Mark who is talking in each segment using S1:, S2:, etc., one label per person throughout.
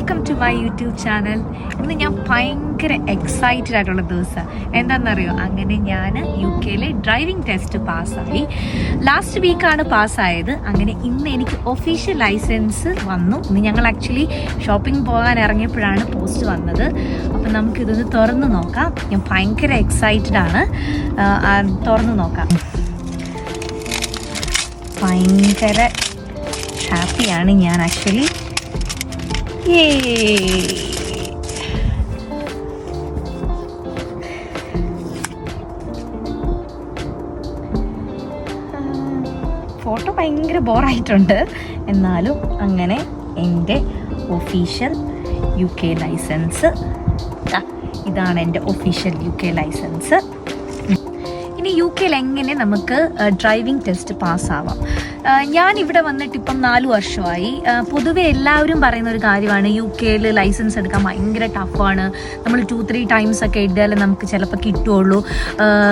S1: Welcome to my YouTube channel. ഇന്ന് ഞാൻ ഭയങ്കര എക്സൈറ്റഡ് ആയിട്ടുള്ള ദിവസം. എന്താണെന്നറിയോ, അങ്ങനെ ഞാൻ UK ഡ്രൈവിംഗ് ടെസ്റ്റ് പാസ്സായി. ലാസ്റ്റ് വീക്കാണ് പാസ്സായത്. അങ്ങനെ ഇന്ന് എനിക്ക് ഒഫീഷ്യൽ ലൈസൻസ് വന്നു. ഇന്ന് ഞങ്ങൾ ആക്ച്വലി ഷോപ്പിംഗ് പോകാൻ ഇറങ്ങിയപ്പോഴാണ് പോസ്റ്റ് വന്നത്. അപ്പം നമുക്കിതൊന്ന് തുറന്ന് നോക്കാം. ഞാൻ ഭയങ്കര എക്സൈറ്റഡ് ആണ്. തുറന്ന് നോക്കാം. ഭയങ്കര ഹാപ്പിയാണ് ഞാൻ ആക്ച്വലി. ഫോട്ടോ ഭയങ്കര ബോറായിട്ടുണ്ട്. എന്നാലും അങ്ങനെ എൻ്റെ ഒഫീഷ്യൽ UK ലൈസൻസ് ഇതാണ്. എൻ്റെ ഒഫീഷ്യൽ UK ലൈസൻസ്. ഇനി UK എങ്ങനെ നമുക്ക് ഡ്രൈവിംഗ് ടെസ്റ്റ് പാസ്സാവാം? ഞാൻ ഇവിടെ വന്നിട്ട് ഇപ്പം 4 വർഷമായി. പൊതുവെ എല്ലാവരും പറയുന്ന ഒരു കാര്യമാണ് UK ലൈസൻസ് എടുക്കാൻ ഭയങ്കര ടഫാണ്. നമ്മൾ 2-3 ടൈംസ് ഒക്കെ എഴുതിയാലേ നമുക്ക് ചിലപ്പോൾ കിട്ടുകയുള്ളൂ.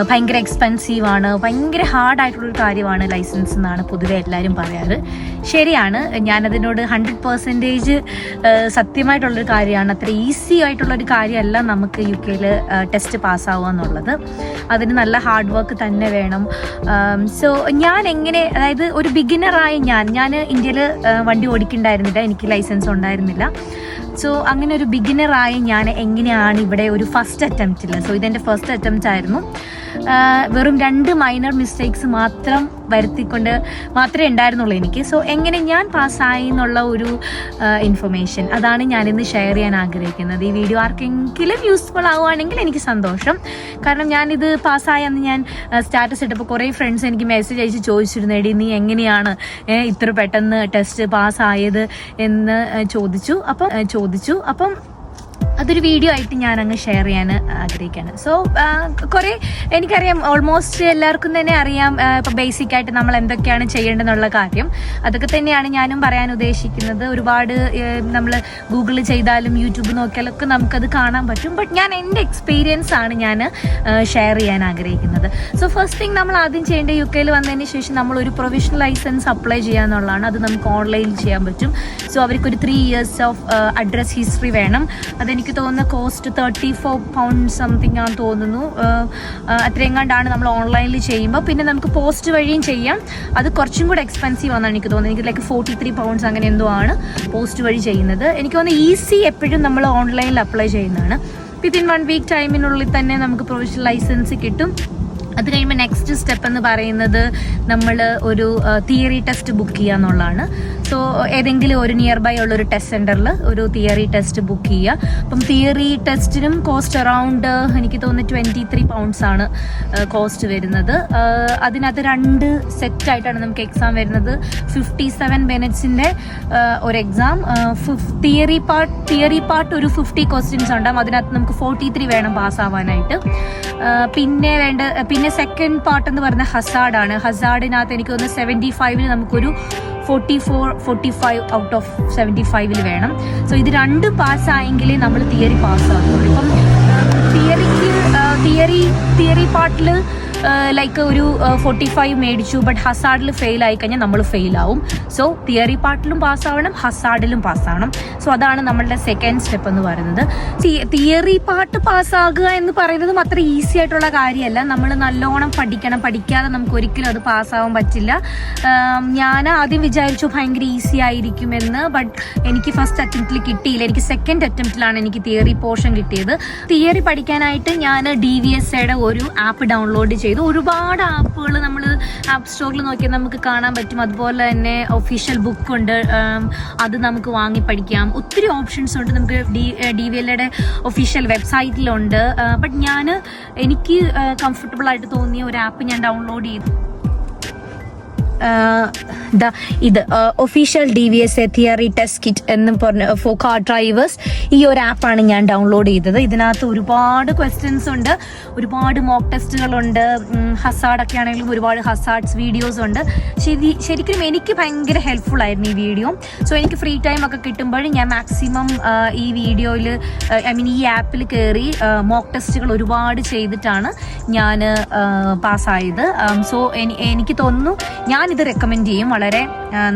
S1: ഭയങ്കര എക്സ്പെൻസീവാണ്, ഭയങ്കര ഹാർഡായിട്ടുള്ളൊരു കാര്യമാണ് ലൈസൻസ് എന്നാണ് പൊതുവെ എല്ലാവരും പറയാറ്. ശരിയാണ്, ഞാനതിനോട് 100% സത്യമായിട്ടുള്ളൊരു കാര്യമാണ്. അത്ര ഈസി ആയിട്ടുള്ളൊരു കാര്യമല്ല നമുക്ക് UK ടെസ്റ്റ് പാസ്സാവുക എന്നുള്ളത്. അതിന് നല്ല ഹാർഡ് വർക്ക് തന്നെ വേണം. സോ ഞാൻ എങ്ങനെ, അതായത് ഒരു ബിഗിനറായി ഞാൻ ഇന്ത്യയിൽ വണ്ടി ഓടിക്കുന്നുണ്ടായിരുന്നില്ല, എനിക്ക് ലൈസൻസ് ഉണ്ടായിരുന്നില്ല. സോ അങ്ങനെ ഒരു ബിഗിനറായി ഞാൻ എങ്ങനെയാണ് ഇവിടെ ഒരു ഫസ്റ്റ് അറ്റംപ്റ്റിൽ, സോ ഇതെൻ്റെ ഫസ്റ്റ് അറ്റംപ്റ്റ് ആയിരുന്നു. വെറും 2 മൈനർ മിസ്റ്റേക്സ് വരുത്തിക്കൊണ്ട് മാത്രമേ ഉണ്ടായിരുന്നുള്ളൂ എനിക്ക്. സോ എങ്ങനെ ഞാൻ പാസ്സായി എന്നുള്ള ഒരു ഇൻഫർമേഷൻ അതാണ് ഞാനിന്ന് ഷെയർ ചെയ്യാൻ ആഗ്രഹിക്കുന്നത്. ഈ വീഡിയോ ആർക്കെങ്കിലും യൂസ്ഫുൾ ആവുകയാണെങ്കിൽ എനിക്ക് സന്തോഷം. കാരണം ഞാനിത് പാസ്സായി അന്ന് ഞാൻ സ്റ്റാറ്റസ് ഇട്ടപ്പോൾ കുറേ ഫ്രണ്ട്സ് എനിക്ക് മെസ്സേജ് അയച്ച് ചോദിച്ചിരുന്നു, എടി നീ എങ്ങനെയാണ് ഇത്ര പെട്ടെന്ന് ടെസ്റ്റ് പാസ്സായത് എന്ന് ചോദിച്ചു. അപ്പം അതൊരു വീഡിയോ ആയിട്ട് ഞാൻ അങ്ങ് ഷെയർ ചെയ്യാൻ ആഗ്രഹിക്കുകയാണ്. സോ കുറേ എനിക്കറിയാം, ഓൾമോസ്റ്റ് എല്ലാവർക്കും തന്നെ അറിയാം ഇപ്പം ബേസിക് ആയിട്ട് നമ്മൾ എന്തൊക്കെയാണ് ചെയ്യേണ്ടതെന്നുള്ള കാര്യം. അതൊക്കെ തന്നെയാണ് ഞാനും പറയാൻ ഉദ്ദേശിക്കുന്നത്. ഒരുപാട് നമ്മൾ ഗൂഗിളിൽ ചെയ്താലും യൂട്യൂബ് നോക്കിയാലൊക്കെ നമുക്കത് കാണാൻ പറ്റും. ബട്ട് ഞാൻ എൻ്റെ എക്സ്പീരിയൻസ് ആണ് ഞാൻ ഷെയർ ചെയ്യാൻ ആഗ്രഹിക്കുന്നത്. സോ ഫസ്റ്റ് തിങ് നമ്മൾ ആദ്യം ചെയ്യേണ്ട, UK വന്നതിന് ശേഷം നമ്മളൊരു പ്രൊവിഷണൽ ലൈസൻസ് അപ്ലൈ ചെയ്യുക എന്നുള്ളതാണ്. അത് നമുക്ക് ഓൺലൈനിൽ ചെയ്യാൻ പറ്റും. സോ അവർക്കൊരു 3 years ഓഫ് അഡ്രസ് ഹിസ്റ്ററി വേണം. അതെനിക്ക് തോന്നുന്ന കോസ്റ്റ് £34 സംതിങ് ആണെന്ന് തോന്നുന്നു. അത്രയും കണ്ടാണ് നമ്മൾ ഓൺലൈനിൽ ചെയ്യുമ്പോൾ. പിന്നെ നമുക്ക് പോസ്റ്റ് വഴിയും ചെയ്യാം. അത് കുറച്ചും കൂടെ എക്സ്പെൻസീവ് ആണെന്ന് എനിക്ക് തോന്നുന്നത്. എനിക്ക് ലൈക്ക് £43 അങ്ങനെ എന്തോ ആണ് പോസ്റ്റ് വഴി ചെയ്യുന്നത്. എനിക്ക് തോന്നുന്നു ഈസി എപ്പോഴും നമ്മൾ ഓൺലൈനിൽ അപ്ലൈ ചെയ്യുന്നതാണ്. വിത്തിൻ 1 വീക്ക് ടൈമിനുള്ളിൽ തന്നെ നമുക്ക് പ്രൊവിഷണൽ ലൈസൻസ് കിട്ടും. അത് കഴിയുമ്പോൾ നെക്സ്റ്റ് സ്റ്റെപ്പ് എന്ന് പറയുന്നത് നമ്മൾ ഒരു തിയറി ടെസ്റ്റ് ബുക്ക് ചെയ്യുക എന്നുള്ളതാണ്. സോ ഏതെങ്കിലും ഒരു നിയർ ബൈ ഉള്ളൊരു ടെസ്റ്റ് സെൻറ്ററിൽ ഒരു തിയറി ടെസ്റ്റ് ബുക്ക് ചെയ്യുക. അപ്പം തിയറി ടെസ്റ്റിനും കോസ്റ്റ് അറൗണ്ട് എനിക്ക് തോന്നുന്നു £23 ആണ് കോസ്റ്റ് വരുന്നത്. അതിനകത്ത് 2 സെറ്റായിട്ടാണ് നമുക്ക് എക്സാം വരുന്നത്. 57 മിനിറ്റ്സിൻ്റെ ഒരു എക്സാം. തിയറി പാർട്ട് ഒരു 50 ക്വസ്റ്റ്യൻസ് ഉണ്ടാകും. അതിനകത്ത് നമുക്ക് 43 വേണം പാസ്സാവാനായിട്ട്. പിന്നെ സെക്കൻഡ് പാർട്ട് എന്ന് പറയുന്നത് ഹസാർഡാണ്. ഹസാർഡിനകത്ത് എനിക്ക് തോന്നുന്നു 75 നമുക്കൊരു 45 ഔട്ട് ഓഫ് 75 വേണം. സോ ഇത് 2 പാസ്സായെങ്കിലേ നമ്മൾ തിയറി പാസ്സാകുള്ളൂ. ഇപ്പം തിയറി പാർട്ടിൽ ലൈക്ക് ഒരു 45 മേടിച്ചു, ബട്ട് ഹസാർഡിൽ ഫെയിൽ ആയി കഴിഞ്ഞാൽ നമ്മൾ ഫെയിൽ ആവും. സോ തിയറി പാർട്ടിലും പാസ്സാവണം, ഹസാർഡിലും പാസ്സാവണം. സോ അതാണ് നമ്മളുടെ സെക്കൻഡ് സ്റ്റെപ്പ് എന്ന് പറയുന്നത്. തിയറി പാർട്ട് പാസ്സാകുക എന്ന് പറയുന്നതും അത്ര ഈസി ആയിട്ടുള്ള കാര്യമല്ല. നമ്മൾ നല്ലോണം പഠിക്കാതെ നമുക്ക് ഒരിക്കലും അത് പാസ്സാവാൻ പറ്റില്ല. ഞാൻ ആദ്യം വിചാരിച്ചു ഭയങ്കര ഈസി ആയിരിക്കുമെന്ന്, ബട്ട് എനിക്ക് ഫസ്റ്റ് അറ്റംപ്റ്റിൽ കിട്ടിയില്ല. എനിക്ക് സെക്കൻഡ് അറ്റംപ്റ്റിലാണ് എനിക്ക് തിയറി പോർഷൻ കിട്ടിയത്. തിയറി പഠിക്കാനായിട്ട് ഞാൻ DVSAയുടെ ഒരു ആപ്പ് ഡൗൺലോഡ് ചെയ്തു. ഒരുപാട് ആപ്പുകൾ നമ്മൾ ആപ്പ് സ്റ്റോറിൽ നോക്കിയാൽ നമുക്ക് കാണാൻ പറ്റും. അതുപോലെ തന്നെ ഒഫീഷ്യൽ ബുക്കുണ്ട്, അത് നമുക്ക് വാങ്ങി പഠിക്കാം. ഒത്തിരി ഓപ്ഷൻസ് ഉണ്ട്. നമുക്ക് DVLAയുടെ ഒഫീഷ്യൽ വെബ്സൈറ്റിലുണ്ട്. ബട്ട് എനിക്ക് കംഫർട്ടബിൾ ആയിട്ട് തോന്നിയ ഒരു ആപ്പ് ഞാൻ ഡൗൺലോഡ് ചെയ്തു. ഇത് official DVSA theory test kit എന്ന് പറഞ്ഞ ഫോർ കാർ ഡ്രൈവേഴ്സ്, ഈ ഒരു ആപ്പാണ് ഞാൻ ഡൗൺലോഡ് ചെയ്തത്. ഇതിനകത്ത് ഒരുപാട് ക്വസ്റ്റ്യൻസ് ഉണ്ട്, ഒരുപാട് മോക്ക് ടെസ്റ്റുകളുണ്ട്. ഹസാർഡൊക്കെ ആണെങ്കിലും ഒരുപാട് ഹസാർഡ്സ് വീഡിയോസ് ഉണ്ട്. ശരിക്കും എനിക്ക് ഭയങ്കര ഹെൽപ്ഫുൾ ആയിരുന്നു ഈ വീഡിയോ. സോ എനിക്ക് ഫ്രീ ടൈം ഒക്കെ കിട്ടുമ്പോൾ ഞാൻ മാക്സിമം ഈ വീഡിയോയിൽ ഈ ആപ്പിൽ കയറി മോക്ക് ടെസ്റ്റുകൾ ഒരുപാട് ചെയ്തിട്ടാണ് ഞാൻ പാസ്സായത്. സോ എനിക്ക് തോന്നുന്നു ഞാൻ ഇത് റെക്കമെൻഡ് ചെയ്യും. വളരെ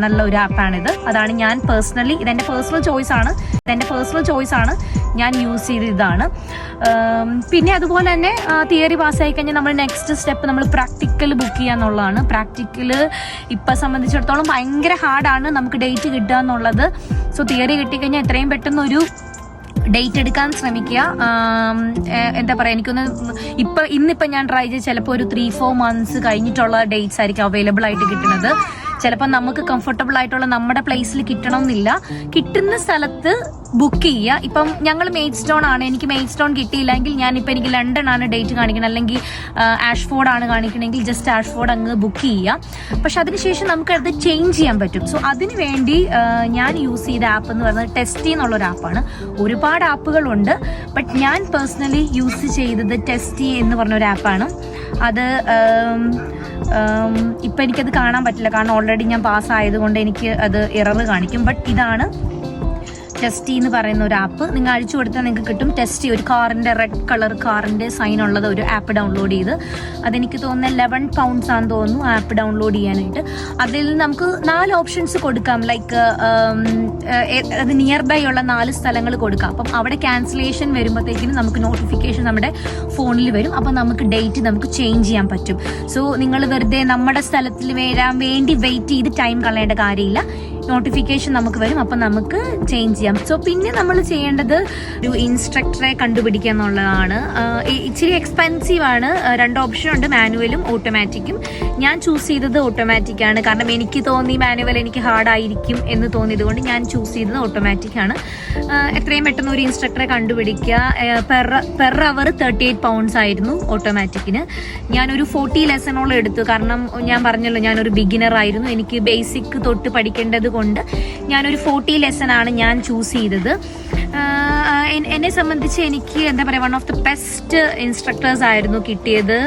S1: നല്ല ഒരു ആപ്പാണിത്. അതാണ് ഞാൻ പേഴ്സണലി, ഇതെൻ്റെ പേഴ്സണൽ ചോയ്സ് ആണ്, ഞാൻ യൂസ് ചെയ്ത ഇതാണ്. പിന്നെ അതുപോലെ തന്നെ തിയറി പാസ്സായി കഴിഞ്ഞാൽ നമ്മൾ നെക്സ്റ്റ് സ്റ്റെപ്പ് നമ്മൾ പ്രാക്ടിക്കൽ ബുക്ക് ചെയ്യുക എന്നുള്ളതാണ്. പ്രാക്ടിക്കൽ ഇപ്പം സംബന്ധിച്ചിടത്തോളം ഭയങ്കര ഹാർഡാണ് നമുക്ക് ഡേറ്റ് കിട്ടുക എന്നുള്ളത്. സോ തിയറി കിട്ടിക്കഴിഞ്ഞാൽ എത്രയും പെട്ടെന്ന് ഒരു ഡേറ്റ് എടുക്കാൻ ശ്രമിക്കുക. എന്താ പറയുക, എനിക്കൊന്ന് ഇന്നിപ്പം ഞാൻ ട്രൈ ചെയ്ത് ചിലപ്പോൾ ഒരു 3-4 months കഴിഞ്ഞിട്ടുള്ള ഡേറ്റ്സ് ആയിരിക്കും അവൈലബിൾ ആയിട്ട് കിട്ടുന്നത്. ചിലപ്പോൾ നമുക്ക് കംഫർട്ടബിൾ ആയിട്ടുള്ള നമ്മുടെ പ്ലേസിൽ കിട്ടണം എന്നില്ല. കിട്ടുന്ന സ്ഥലത്ത് ബുക്ക് ചെയ്യുക. ഇപ്പം ഞങ്ങൾ മെയ്ഡ്സ്റ്റോൺ ആണ്, എനിക്ക് മെയ്ഡ്സ്റ്റോൺ കിട്ടിയില്ലെങ്കിൽ എനിക്ക് ലണ്ടൻ ആണ് ഡേറ്റ് കാണിക്കണം, അല്ലെങ്കിൽ ആഷ്ഫോർഡ് ആണ് കാണിക്കണമെങ്കിൽ ജസ്റ്റ് ആഷ്ഫോർഡ് അങ്ങ് ബുക്ക് ചെയ്യുക. പക്ഷെ അതിനുശേഷം നമുക്കത് ചേഞ്ച് ചെയ്യാൻ പറ്റും. സോ അതിനു വേണ്ടി ഞാൻ യൂസ് ചെയ്ത ആപ്പ് എന്ന് പറയുന്നത് ടെസ്റ്റി എന്നുള്ളൊരു ആപ്പാണ്. ഒരുപാട് ആപ്പുകളുണ്ട്, ബട്ട് ഞാൻ പേഴ്സണലി യൂസ് ചെയ്തത് ടെസ്റ്റി എന്ന് പറഞ്ഞൊരു ആപ്പാണ്. അത് ഇപ്പം എനിക്കത് കാണാൻ പറ്റില്ല, കാരണം ഓൾറെഡി ഞാൻ പാസ്സായതുകൊണ്ട് എനിക്ക് അത് എറർ കാണിക്കും. ബട്ട് ഇതാണ് ടെസ്റ്റി എന്ന് പറയുന്ന ഒരു ആപ്പ്. നിങ്ങൾ അഴിച്ചു കൊടുത്താൽ നിങ്ങൾക്ക് കിട്ടും. ടെസ്റ്റി ഒരു കാറിൻ്റെ റെഡ് കളർ കാറിൻ്റെ സൈൻ ഉള്ളത് ഒരു ആപ്പ് ഡൗൺലോഡ് ചെയ്ത്, അതെനിക്ക് തോന്നുന്നത് 11 pounds ആണെന്ന് തോന്നുന്നു ആപ്പ് ഡൗൺലോഡ് ചെയ്യാനായിട്ട്. അതിൽ നമുക്ക് 4 ഓപ്ഷൻസ് കൊടുക്കാം. ലൈക്ക് അത് നിയർ ബൈ ഉള്ള 4 സ്ഥലങ്ങൾ കൊടുക്കാം. അപ്പം അവിടെ ക്യാൻസലേഷൻ വരുമ്പോഴത്തേക്കിനും നമുക്ക് നോട്ടിഫിക്കേഷൻ നമ്മുടെ ഫോണിൽ വരും. അപ്പം നമുക്ക് ഡേറ്റ് നമുക്ക് ചേഞ്ച് ചെയ്യാൻ പറ്റും. സോ നിങ്ങൾ വെറുതെ നമ്മുടെ സ്ഥലത്തിൽ വരാൻ വേണ്ടി വെയിറ്റ് ചെയ്ത് ടൈം കളയേണ്ട കാര്യമില്ല. നോട്ടിഫിക്കേഷൻ നമുക്ക് വരും, അപ്പം നമുക്ക് ചേഞ്ച് ചെയ്യാം. സോ പിന്നെ നമ്മൾ ചെയ്യേണ്ടത് ഒരു ഇൻസ്ട്രക്ടറെ കണ്ടുപിടിക്കുക എന്നുള്ളതാണ്. ഇച്ചിരി എക്സ്പെൻസീവ് ആണ്. 2 ഓപ്ഷൻ ഉണ്ട്, മാനുവലും ഓട്ടോമാറ്റിക്കും. ഞാൻ ചൂസ് ചെയ്തത് ഓട്ടോമാറ്റിക് ആണ്, കാരണം എനിക്ക് തോന്നി മാനുവൽ എനിക്ക് ഹാർഡായിരിക്കും എന്ന് തോന്നിയത് കൊണ്ട് ഞാൻ ചൂസ് ചെയ്തത് ഓട്ടോമാറ്റിക് ആണ്. എത്രയും പെട്ടെന്ന് ഒരു ഇൻസ്ട്രക്ടറെ കണ്ടുപിടിക്കുക. പെർ അവർ 38 pounds ആയിരുന്നു ഓട്ടോമാറ്റിക്കിന്. ഞാനൊരു 40 ലെസണോളം എടുത്തു, കാരണം ഞാൻ പറഞ്ഞല്ലോ ഞാനൊരു ബിഗിനർ ആയിരുന്നു. എനിക്ക് ബേസിക് തൊട്ട് പഠിക്കേണ്ടത് കൊണ്ട് ഞാനൊരു 40 ലെസൺ ആണ് ഞാൻ ചൂസ് ചെയ്തത്. എന്നെ സംബന്ധിച്ച് എനിക്ക് എന്താ പറയുക, one of the best instructors ആയിരുന്നു കിട്ടിയത്.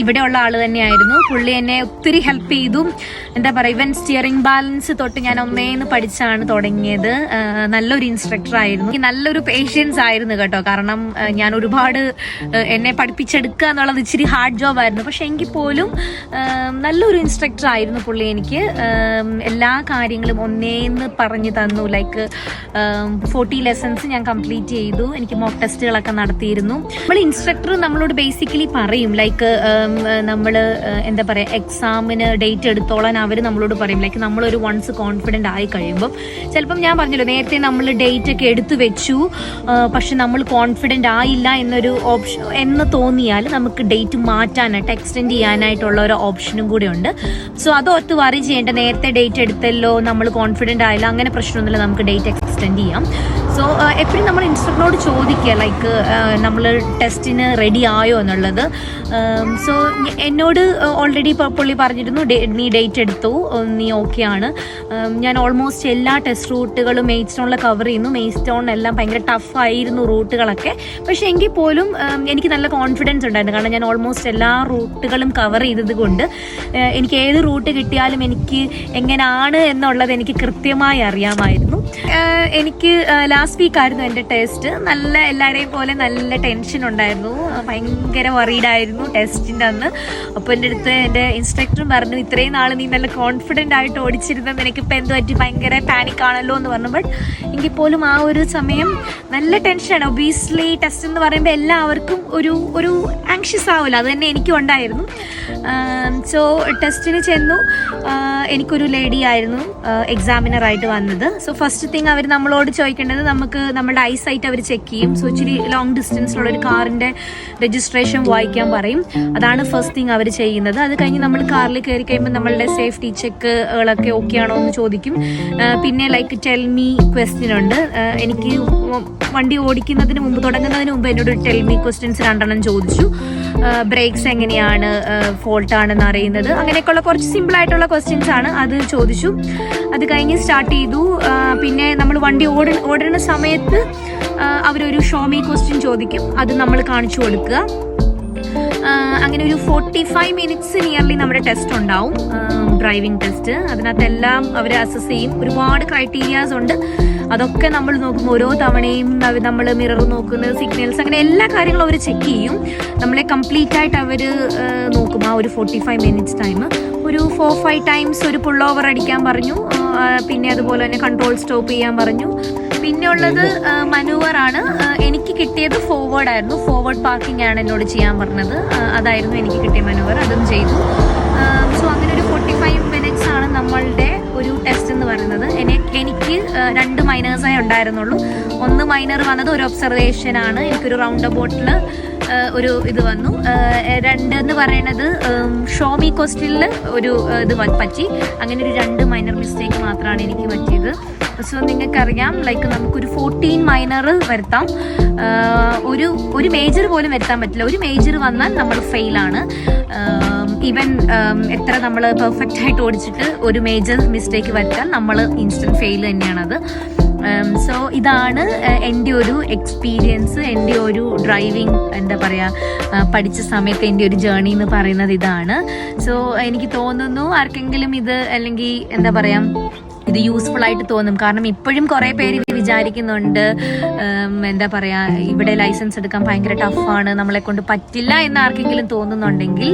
S1: ഇവിടെയുള്ള ആൾ തന്നെയായിരുന്നു. പുള്ളി എന്നെ ഒത്തിരി ഹെൽപ്പ് ചെയ്തു. എന്താ പറയുക, ഇവൻ സ്റ്റിയറിംഗ് ബാലൻസ് തൊട്ട് ഞാൻ ഒന്നേന്ന് പഠിച്ചാണ് തുടങ്ങിയത്. നല്ലൊരു ഇൻസ്ട്രക്ടർ ആയിരുന്നു. നല്ലൊരു പേഷ്യൻസ് ആയിരുന്നു കേട്ടോ, കാരണം ഞാൻ ഒരുപാട് എന്നെ പഠിപ്പിച്ചെടുക്കുക എന്നുള്ളത് ഇച്ചിരി ഹാർഡ് ജോബ് ആയിരുന്നു. പക്ഷെ എങ്കിൽ പോലും നല്ലൊരു ഇൻസ്ട്രക്ടർ ആയിരുന്നു പുള്ളി. എനിക്ക് എല്ലാ കാര്യങ്ങളും ഒന്നേന്ന് പറഞ്ഞു തന്നു. ലൈക്ക് 40 ലെസൺസ് ഞാൻ കംപ്ലീറ്റ് ചെയ്തു. എനിക്ക് മോക്ക് ടെസ്റ്റുകളൊക്കെ നടത്തിയിരുന്നു. നമ്മൾ ഇൻസ്ട്രക്ടർ നമ്മളോട് ബേസിക്കലി പറയും, ലൈക്ക് നമ്മൾ എന്താ പറയുക, എക്സാമിന് ഡേറ്റ് എടുത്തോളാൻ അവർ നമ്മളോട് പറയും. ലൈക്ക് നമ്മളൊരു വൺസ് കോൺഫിഡൻ്റ് ആയി കഴിയുമ്പം, ചിലപ്പം ഞാൻ പറഞ്ഞല്ലോ നേരത്തെ നമ്മൾ ഡേറ്റ് ഒക്കെ എടുത്തു വെച്ചു, പക്ഷെ നമ്മൾ കോൺഫിഡൻ്റ് ആയില്ല എന്നൊരു ഓപ്ഷൻ എന്ന് തോന്നിയാൽ നമുക്ക് ഡേറ്റ് മാറ്റാനായിട്ട് എക്സ്റ്റെൻഡ് ചെയ്യാനായിട്ടുള്ള ഒരു ഓപ്ഷനും കൂടെ ഉണ്ട്. സോ അതോർത്ത് വറി ചെയ്യേണ്ട, നേരത്തെ ഡേറ്റ് എടുത്തല്ലോ നമ്മൾ കോൺഫിഡൻ്റ് ആയില്ല, അങ്ങനെ പ്രശ്നമൊന്നുമില്ല, നമുക്ക് ഡേറ്റ് എക്സ്റ്റെൻഡ് ചെയ്യാം. സോ എപ്പോഴും നമ്മൾ ഇൻസ്ട്രക്ടറിനോട് ചോദിക്കുക, ലൈക്ക് നമ്മൾ ടെസ്റ്റിന് റെഡി ആയോ എന്നുള്ളത്. സോ എന്നോട് ഓൾറെഡി പുള്ളി പറഞ്ഞിരുന്നു, നീ ഡേറ്റ് എടുത്തു, നീ ഓക്കെ ആണ്. ഞാൻ ഓൾമോസ്റ്റ് എല്ലാ ടെസ്റ്റ് റൂട്ടുകളും മെയ്ഡ്സ്റ്റോണിൽ കവർ ചെയ്യുന്നു. മെയ്ഡ്സ്റ്റോണിലെല്ലാം ഭയങ്കര ടഫായിരുന്നു റൂട്ടുകളൊക്കെ, പക്ഷെ എങ്കിൽ പോലും എനിക്ക് നല്ല കോൺഫിഡൻസ് ഉണ്ടായിരുന്നു, കാരണം ഞാൻ ഓൾമോസ്റ്റ് എല്ലാ റൂട്ടുകളും കവർ ചെയ്തത് കൊണ്ട് എനിക്ക് ഏത് റൂട്ട് കിട്ടിയാലും എനിക്ക് എങ്ങനെയാണ് എന്നുള്ളത് എനിക്ക് കൃത്യമായി അറിയാമായിരുന്നു. എനിക്ക് ലാസ്റ്റ് വീക്ക് ആയിരുന്നു എൻ്റെ ടെസ്റ്റ്. നല്ല എല്ലാവരെയും പോലെ നല്ല ടെൻഷൻ ഉണ്ടായിരുന്നു, ഭയങ്കര വറീഡായിരുന്നു ടെസ്റ്റിൻ്റെ അന്ന്. അപ്പോൾ എൻ്റെ അടുത്ത് എൻ്റെ ഇൻസ്ട്രക്ടറും പറഞ്ഞു, ഇത്രയും നാൾ നീ നല്ല കോൺഫിഡൻ്റ് ആയിട്ട് ഓടിച്ചിരുന്നത് നിനക്കിപ്പോൾ എന്ത് പറ്റി, ഭയങ്കര പാനിക് ആണല്ലോ എന്ന് പറഞ്ഞു. ബട്ട് എങ്കിൽ പോലും ആ ഒരു സമയം നല്ല ടെൻഷനാണ്. ഒബിയസ്ലി ടെസ്റ്റ് എന്ന് പറയുമ്പോൾ എല്ലാവർക്കും ഒരു ആങ്ഷ്യസ് ആവില്ല, അത് തന്നെ എനിക്കും ഉണ്ടായിരുന്നു. സോ ടെസ്റ്റിന് ചെന്നു. എനിക്കൊരു ലേഡി ആയിരുന്നു എക്സാമിനറായിട്ട് വന്നത്. സോ ഫസ്റ്റ് തിങ് അവർ നമ്മളോട് ചോദിക്കേണ്ടത്, നമുക്ക് നമ്മുടെ ഐസൈറ്റ് അവർ ചെക്ക് ചെയ്യും. സോ ഇച്ചിരി ലോങ് ഡിസ്റ്റൻസിലുള്ള ഒരു കാറിൻ്റെ രജിസ്ട്രേഷൻ വായിക്കാൻ പറയും. അതാണ് ഫസ്റ്റ് തിങ് അവർ ചെയ്യുന്നത്. അത് കഴിഞ്ഞ് നമ്മൾ കാറിൽ കയറി കഴിയുമ്പോൾ നമ്മളുടെ സേഫ്റ്റി ചെക്കുകളൊക്കെ ഓക്കെ ആണോ എന്ന് ചോദിക്കും. പിന്നെ ലൈക്ക് ടെൽ മീ ക്വസ്റ്റ്യൻ ഉണ്ട്. എനിക്ക് വണ്ടി ഓടിക്കുന്നതിന് മുമ്പ്, തുടങ്ങുന്നതിന് മുമ്പ് എന്നോട് ടെൽ മീ ക്വസ്റ്റ്യൻസ് 2 ചോദിച്ചു. ബ്രേക്സ് എങ്ങനെയാണ് ഫോൾട്ട് ആണെന്ന് അറിയുന്നത്, അങ്ങനെയൊക്കെയുള്ള കുറച്ച് സിമ്പിളായിട്ടുള്ള ക്വസ്റ്റ്യൻസ് ആണ്. അത് ചോദിച്ചു. അത് കഴിഞ്ഞ് സ്റ്റാർട്ട് ചെയ്തു. പിന്നെ നമ്മൾ വണ്ടി ഓടുന്ന സമയത്ത് അവരൊരു ഷോ മീ ക്വസ്റ്റ്യൻ ചോദിക്കും, അത് നമ്മൾ കാണിച്ചു കൊടുക്കുക. അങ്ങനെ ഒരു 45 minutes നിയർലി നമ്മുടെ ടെസ്റ്റ് ഉണ്ടാവും, ഡ്രൈവിംഗ് ടെസ്റ്റ്. അതിനകത്തെല്ലാം അവർ അസസ് ചെയ്യും. ഒരുപാട് ക്രൈറ്റീരിയാസ് ഉണ്ട്. അതൊക്കെ നമ്മൾ നോക്കുമ്പോൾ ഓരോ തവണയും നമ്മൾ മിറർ നോക്കുന്നത്, സിഗ്നൽസ്, അങ്ങനെ എല്ലാ കാര്യങ്ങളും അവർ ചെക്ക് ചെയ്യും. നമ്മളെ കംപ്ലീറ്റ് ആയിട്ട് അവർ നോക്കും. ആ ഒരു 45 മിനിറ്റ്സ് ടൈം. ഒരു 4-5 ടൈംസ് ഒരു പുൾ ഓവർ അടിക്കാൻ പറഞ്ഞു. പിന്നെ അതുപോലെ തന്നെ കൺട്രോൾ സ്റ്റോപ്പ് ചെയ്യാൻ പറഞ്ഞു. പിന്നെ ഉള്ളത് മനൂവറാണ്. എനിക്ക് കിട്ടിയത് ഫോർവേഡ് ആയിരുന്നു. ഫോർവേഡ് പാർക്കിംഗ് ആണ് എന്നോട് ചെയ്യാൻ പറഞ്ഞത്. അതായിരുന്നു എനിക്ക് കിട്ടിയ മനൂവർ. അതും ചെയ്തു. സോ അങ്ങനെ ഒരു 45 മിനിറ്റ്സ് ആണ് നമ്മളുടെ ഒരു ടെസ്റ്റ് എന്ന് പറയുന്നത്. എനിക്ക് 2 മൈനേഴ്സേ ഉണ്ടായിരുന്നുള്ളൂ. ഒന്ന് മൈനർ വന്നത് ഒരു ഒബ്സർവേഷൻ ആണ്. എനിക്കൊരു റൗണ്ട് അബൌട്ടിൽ ഒരു ഇത് വന്നു. 2 എന്ന് പറയുന്നത് ഷോമി കോസ്റ്റിൽ ഒരു ഇത് പറ്റി. അങ്ങനെ ഒരു 2 മൈനർ മിസ്റ്റേക്ക് മാത്രമാണ് എനിക്ക് പറ്റിയത്. സോ നിങ്ങൾക്കറിയാം, ലൈക്ക് നമുക്കൊരു 14 മൈനർ വരുത്താം, ഒരു മേജർ പോലും വരുത്താൻ പറ്റില്ല. ഒരു മേജർ വന്നാൽ നമ്മൾ ഫെയിലാണ്. ഈവൻ എത്ര നമ്മൾ പെർഫെക്റ്റ് ആയിട്ട് ഓടിച്ചിട്ട് ഒരു മേജർ മിസ്റ്റേക്ക് വരുത്താൻ നമ്മൾ ഇൻസ്റ്റന്റ് ഫെയിൽ തന്നെയാണത്. സോ ഇതാണ് എൻ്റെ ഒരു എക്സ്പീരിയൻസ്, എൻ്റെ ഒരു ഡ്രൈവിംഗ് എന്താ പറയുക പഠിച്ച സമയത്ത് എൻ്റെ ഒരു ജേർണി എന്ന് പറയുന്നത് ഇതാണ്. സോ എനിക്ക് തോന്നുന്നു ആർക്കെങ്കിലും ഇത് അല്ലെങ്കിൽ എന്താ പറയുക ഇത് യൂസ്ഫുൾ ആയിട്ട് തോന്നും. കാരണം ഇപ്പോഴും കുറേ പേര് വിചാരിക്കുന്നുണ്ട് എന്താ പറയുക ഇവിടെ ലൈസൻസ് എടുക്കാൻ ഭയങ്കര ടഫാണ്, നമ്മളെ കൊണ്ട് പറ്റില്ല എന്ന് ആർക്കെങ്കിലും തോന്നുന്നുണ്ടെങ്കിൽ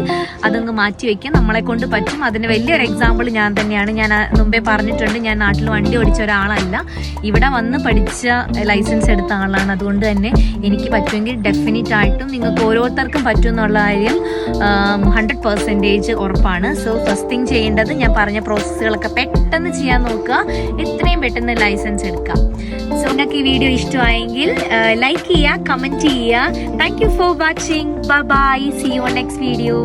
S1: അതൊന്ന് മാറ്റി വയ്ക്കാം. നമ്മളെ കൊണ്ട് പറ്റും. അതിന് വലിയൊരു എക്സാമ്പിൾ ഞാൻ തന്നെയാണ്. ഞാൻ മുമ്പേ പറഞ്ഞിട്ടുണ്ട്, ഞാൻ നാട്ടിൽ വണ്ടി ഓടിച്ച ഒരാളല്ല, ഇവിടെ വന്ന് പഠിച്ച ലൈസൻസ് എടുത്ത ആളാണ്. അതുകൊണ്ട് തന്നെ എനിക്ക് പറ്റുമെങ്കിൽ ഡെഫിനറ്റ് ആയിട്ടും നിങ്ങൾക്ക് ഓരോരുത്തർക്കും പറ്റും എന്നുള്ള കാര്യം 100% ഉറപ്പാണ്. സോ ഫസ്റ്റ് തിങ് ചെയ്യേണ്ടത് ഞാൻ പറഞ്ഞ പ്രോസസ്സുകളൊക്കെ പെട്ടെന്ന് ചെയ്യാൻ നോക്കുക. എത്രയും പെട്ടെന്ന് ലൈസൻസ് എടുക്കാം. സോ നിങ്ങൾക്ക് ഈ വീഡിയോ ഇഷ്ടമായെങ്കിൽ ലൈക്ക് ചെയ്യുക, കമൻറ്റ് ചെയ്യുക. Thank you for watching. Bye bye. See you on next video.